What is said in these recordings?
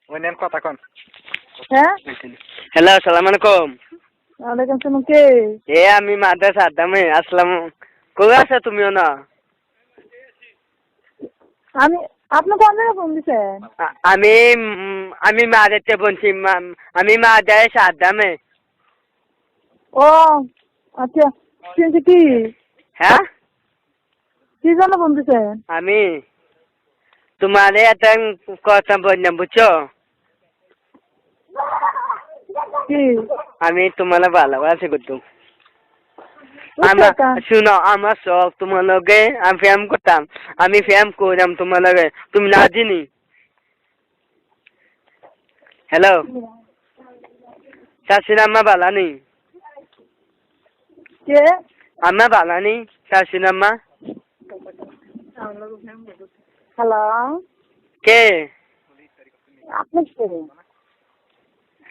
ওনেন কথা কোন হ্যাঁ হ্যালো আসসালামু আলাইকুম ওয়ালাইকুম আসসালাম কে আমি মাদ্রাসা আদামে আসলাম কই আছো তুমিও না আমি আপনি কোন জায়গায় ফোন দিছেন আমি আমি মাদারতে বলছি আমি মাদ্রাসা আদামে ও আচ্ছা শুনছি কি হ্যাঁ কি জন্য ফোন দিছেন আমি তোমারে একটা কথা বললাম বুঝছো কি আমি তোমার ভালোবাসি করতো বুঝছো শুনো আমার শখ তোমার লগে আমি ফ্যাম করতাম আমি ফ্যাম করলাম তোমার লগে তুমি না চিনি হ্যালো শাশুড়ি আম্মা ভালো নেই কে আম্মা ভালো নেই শাশুড়ি আম্মা হ্যালো কে আপনি কে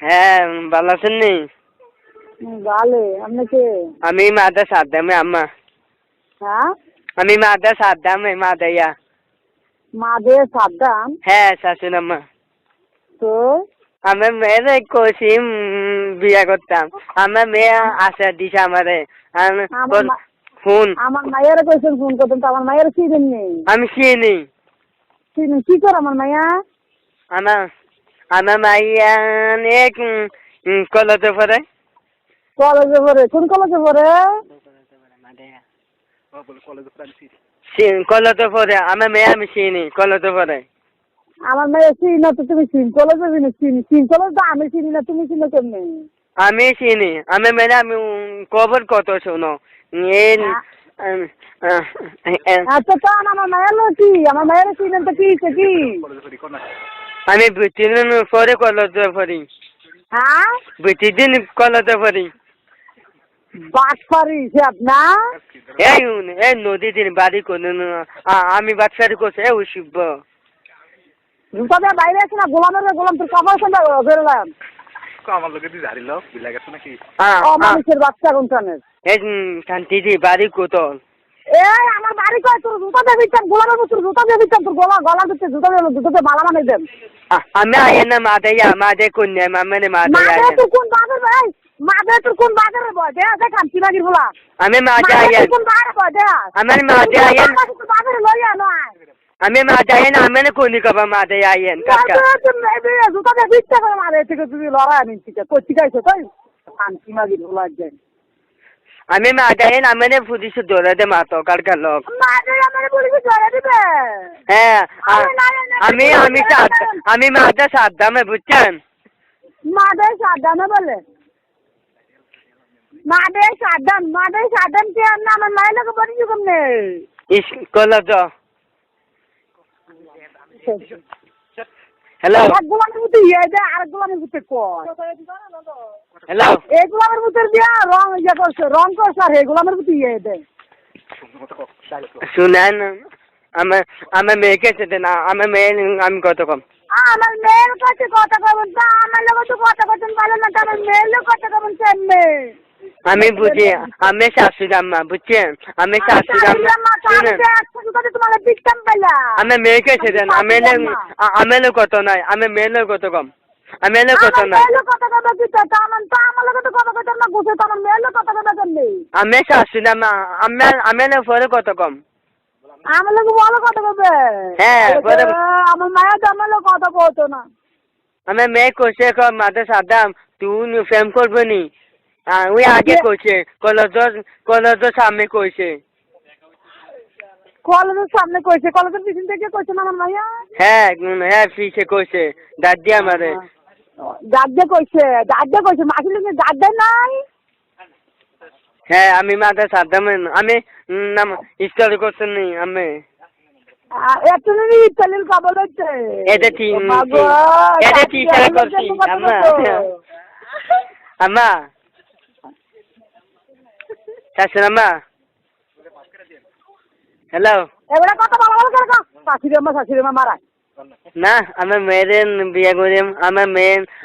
হ্যাঁ ভালো আছেন নি ভালো আপনি কে আমি মাদ্রাসা আদামে আম্মা হ্যাঁ আমি মাদ্রাসা আদামে মাদাইয়া মাদে সাদ্দাম হ্যাঁ শাশুড়ি আম্মা তো আমি মেয়েরে কইছি বিয়া করতাম আমার মেয়ে আশা দিছে আমারে ফোন আমার মায়ের কইছেন ফোন করতেন তো আমার মায়ের চিনেন নেই আমি চিনি চিনি কি করে আমার মায়া আমার আমার মাইয়া এক কলেজে পড়ে কলেজে পড়ে কোন কলেজে পড়ে কলেজে পড়ে আমার মেয়ে আমি চিনি কলেজে পড়ে আমার মেয়ে চিনি না তো তুমি চিন কলেজে চিনি চিন কলেজ তো আমি চিনি না তুমি চিনো কেমনি আমি চিনি আমি মেয়ে আমি খবর কত শোনো আচ্ছা তো আমার মায়ের কি আমার মায়ের চিনেন তো কি কি আমি বুঝছিলেন পরে কলেজে পড়ি হ্যাঁ বুঝছিদিন কলেজে পড়ি বাটপারি সে আপনার এই নদী দিন বাড়ি করলেন আমি বাচ্চারি করছি ওই শিব জুতা দিয়ে বাইরে আছে না গোলাম তোর কাপড় সঙ্গে বেরোলাম আমার লোকে দিয়ে ঝাড়িল বিলা গেছে নাকি মানুষের বাচ্চা কোনখানে এই শান্তিদি বাড়ি কোতল এই আমার বাড়ি কয় তোর জুতা দিয়ে দিচ্ছেন গোলামের তোর জুতা দিয়ে দিচ্ছেন তোর গলা দিচ্ছে জুতাতে মালা বানাই দেন আমি আইন না মাদে কন্যা মামনে মাদে তোর কোন বাগের ভাই মাদে তোর কোন বাগের বয় দে দেখান কি বাগির বলা আমি মাদে আইন কোন বাগের বয় দে আমার মাদে আইন বাগের লইয়া নয় আমি মাদে আইন আমি কোনি কবা মাদে আইন কাকা জুতা দিয়ে দিচ্ছে করে মাদে থেকে তুমি লড়াই আনিন ঠিক আছে কই ঠিকাইছো তাই শান্তি মাগির বলা যায় আমি মাদে আইন আমি পুলিশ ধরে দে মাতো কারকা লোক মাদে আমারে পুলিশ ধরে দিবে হ্যাঁ আমি মাদে সাদ্দামে বুঝছেন মাদে সাদ্দামে বলে মাদে সাদ্দাম কে না আমার মায়ের লোক বলি কি কমনে কলেজ হ্যালো এক গোলামের মধ্যে ইয়ে দেয় আর গোলামের মধ্যে কয় হ্যালো এই গোলামের মধ্যে দিয়া রং করছে আর এই গোলামের মধ্যে ইয়ে দেয় শুনেন আমার মেয়েকে যেতে না আমার মেয়ে আমি কত কম আমার মেয়ের কাছে কথা কবেন তা আমার লোক তো কথা বলতেন ভালো না আমার মেয়ের লোক কথা কবেন কেমনে আমি বুঝি আমি শাশুড়ি আম্মা বুঝছেন আমি শাশুড়ি আম্মা শুনেন তোমাকে দিতাম পেলা আমি মেয়েকে ছেড়েন আমি কত নাই আমি মেয়ের কত কম আমি কত নাই আমি শাশুড়ি আম্মা আমি পরে কত কম আমার লোক বলো কথা কবে হ্যাঁ আমার মায়ের তো আমার লোক কথা বলতো না আমি মেয়ে কইছে মাঝে সাদাম তুই ফেম করবে নি ওই আগে কইছে কলেজের সামনে কইছে কলেজের সামনে কইছে কলেজের পিছন থেকে কইছে না আমার মাইয়া হ্যাঁ পিছে কইছে দাদি আমারে দাদা কইছে মাসির লোক দাদা নাই হ্যাঁ আমি মাঝে সাদাম আমি নাম স্টাডি করছেন নি আমি এতনি চলিল কবল হচ্ছে এটা টিচার করছি আম্মা শাশুড়ি আম্মা হ্যালো এবারে কথা বলা করে শাশুড়ি আম্মা মারা না আমার মেয়েরে বিয়ে করে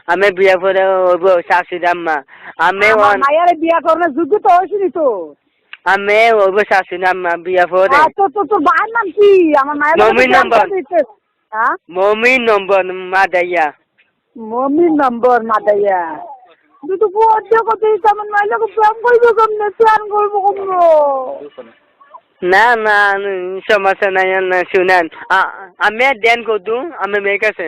আমি বিয়ে করে হবো শাশুড়ি আম্মা আমি মায়ের বিয়ে করার যোগ্য তো হয়েছিলি তো আমি হবো শাশুড়ি আম্মা বিয়ে করে তোর ভাইয়ের নাম কি আমার মায়ের মমিন নম্বর মাদাইয়া মমির নম্বর মাদাইয়া তুই তো কোথায় কোথায় তেমন মাইলে প্রেম করবো কেমনে প্ল্যান করবো কমলো না না সমস্যা নাই না শুনেন আমি দেন কদু আমি মেয়ে কাছে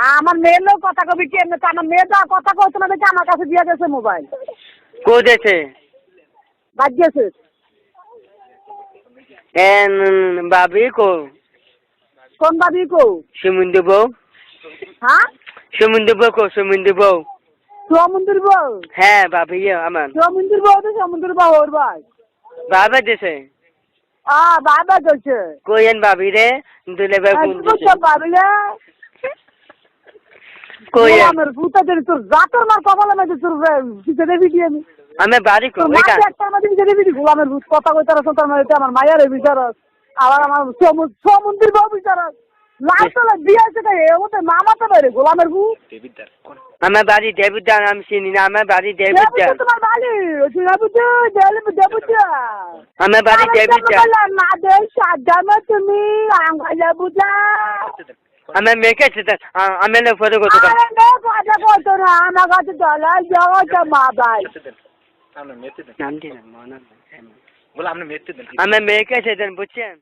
আমার মেয়ের লোক কথা কবি কি এমনি আমার মেয়ে যা কথা কইতো না দেখে আমার কাছে দিয়ে গেছে মোবাইল কোদেছে বাদ গেছে ভাবি কো কোন বাবি কো সমুদ্র বউ হ্যাঁ সমুদ্র বউ কো সমুদ্র বউ সমুদ্র বউ হ্যাঁ ভাবি আমার সমুদ্র বউ তো সমুদ্র বউ ওর ভাই বাবা দেশে বাবা গেছে কোয়েন ভাবি রে দুলে পারলে কোয়েন আমার ভূতা ধরে তোর জাতর মার কপালে মেঝে তোর দিতে দেবি কি আমি আমি বাড়ি কো তোর মাকে একটা মাঝে দিতে দেবি গোলামের ভূত কথা কইতার তোর মানে আমার মায়ের বিচার আবার আমার সমুদ্র বাবু বিচার লাস্টলে বিয়ে আছে তাই ওতে মামা তো বাইরে গোলামের ভূত দেবিদার কোন আমার বাড়ি দেবুদ্দান আমি চিনি না আমার বাড়ি দেবুদ্দান তোমার বাড়ি দেবুদ্দা আমার বাড়ি দেবুদ্দান না দে সাজামে তুমি আঙ্গাইলা বুঝা আমার মেয়েকে আমি ফটো করতে আরে নে কথা কইতো না আমার কাছে চলে যাও তো মা ভাই আমরা মেতে দেন নাম দিন মনে বলে আপনি মেতে দেন আমার মেয়েকে সেদিন বুঝছেন